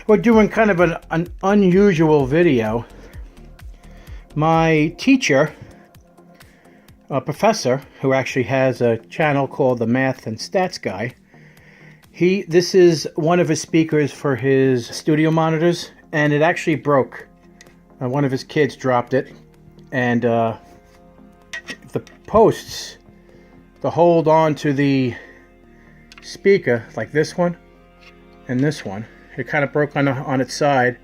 We're doing kind of an unusual video. My teacher, a professor who actually has a channel called the Math and Stats Guy, this is one of his speakers for his studio monitors, and it actually broke. One of his kids dropped it, and the posts to hold on to the speaker, like this one and this one, it kind of broke on its side,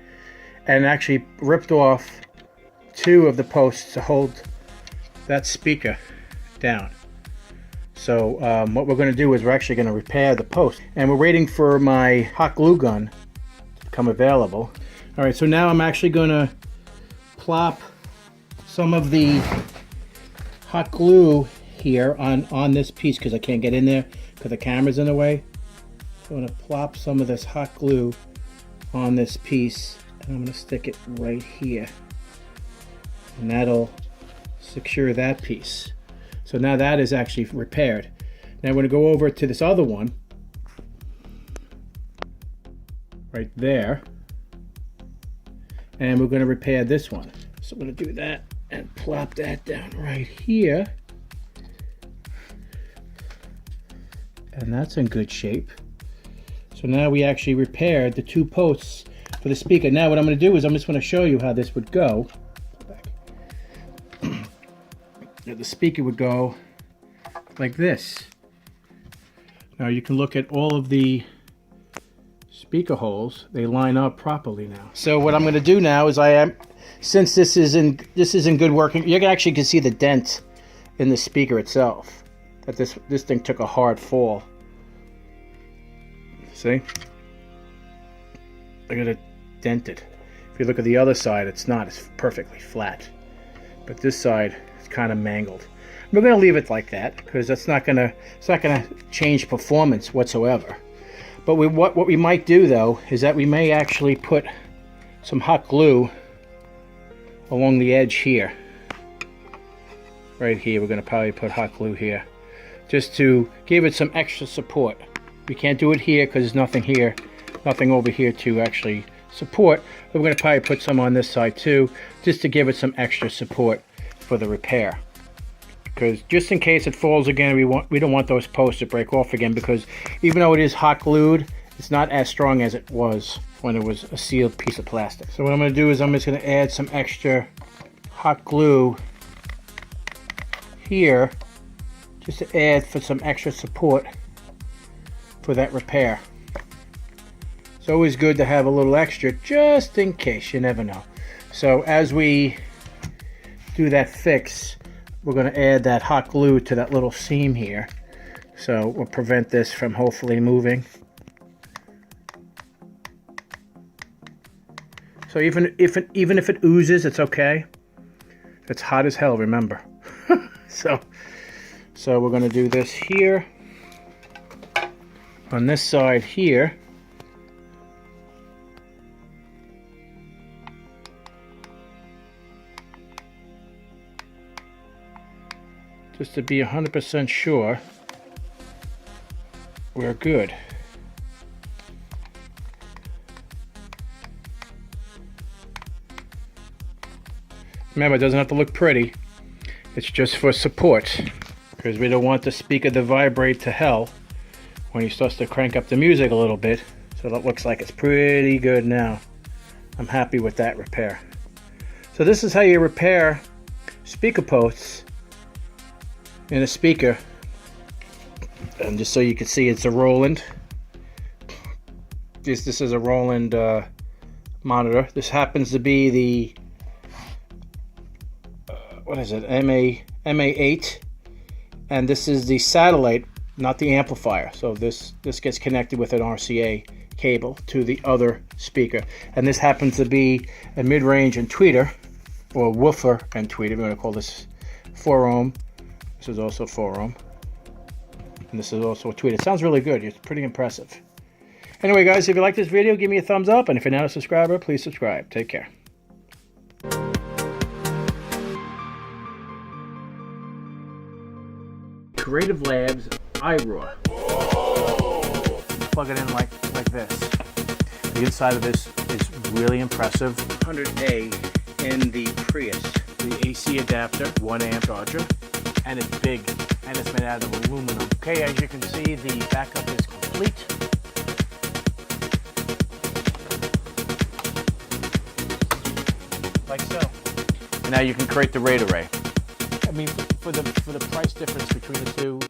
and actually ripped off two of the posts to hold that speaker down. So what we're going to do is we're actually going to repair the post, and we're waiting for my hot glue gun to become available. All right, so now I'm actually going to plop some of the hot glue here on this piece because I can't get in there because the camera's in the way. So I'm going to plop some of this hot glue on this piece, and I'm going to stick it right here, and that'll secure that piece. So now that is actually repaired. Now we're going to go over to this other one right there, and we're going to repair this one. So I'm going to do that and plop that down right here, and that's in good shape. So now we actually repaired the two posts for the speaker. Now what I'm going to do is I'm just going to show you how this would go. The speaker would go like this. Now you can look at all of the speaker holes. They line up properly now. So what I'm going to do now is since this is in good working, you actually can see the dent in the speaker itself. That this thing took a hard fall. See? Look at it dented. If you look at the other side, it's not. It's perfectly flat. But this side, kind of mangled. We're going to leave it like that because it's not going to change performance whatsoever. But what we might do though is that we may actually put some hot glue along the edge here. Right here, we're going to probably put hot glue here just to give it some extra support. We can't do it here because there's nothing here, nothing over here to actually support. But we're going to probably put some on this side too, just to give it some extra support for the repair, because just in case it falls again, we don't want those posts to break off again, because even though it is hot glued, it's not as strong as it was when it was a sealed piece of plastic. So what I'm going to do is I'm just going to add some extra hot glue here just to add for some extra support for that repair. It's always good to have a little extra just in case, you never know. So as we do that fix, we're going to add that hot glue to that little seam here, so we'll prevent this from hopefully moving. So even if it oozes, it's okay. It's hot as hell, remember. so we're going to do this here on this side here. Just to be 100% sure we're good. Remember, it doesn't have to look pretty. It's just for support, because we don't want the speaker to vibrate to hell when he starts to crank up the music a little bit. So that looks like it's pretty good now. I'm happy with that repair. So this is how you repair speaker posts in a speaker. And just so you can see, it's a Roland. This is a Roland monitor. This happens to be the what is it, MA-8, and this is the satellite, not the amplifier. So this gets connected with an RCA cable to the other speaker, and this happens to be a mid-range and tweeter, or woofer and tweeter. We're going to call this 4 ohm. This is also 4 ohm, and this is also a tweeter. It sounds really good. It's pretty impressive. Anyway, guys, if you like this video, give me a thumbs up, and if you're not a subscriber, please subscribe. Take care. Creative Labs iRaw. Plug it in like this. The inside of this is really impressive. 100A in the Prius. The AC adapter, 1 amp charger, and it's big, and it's made out of aluminum. Okay, as you can see, the backup is complete. Like so. And now you can create the RAID array. I mean, for the price difference between the two,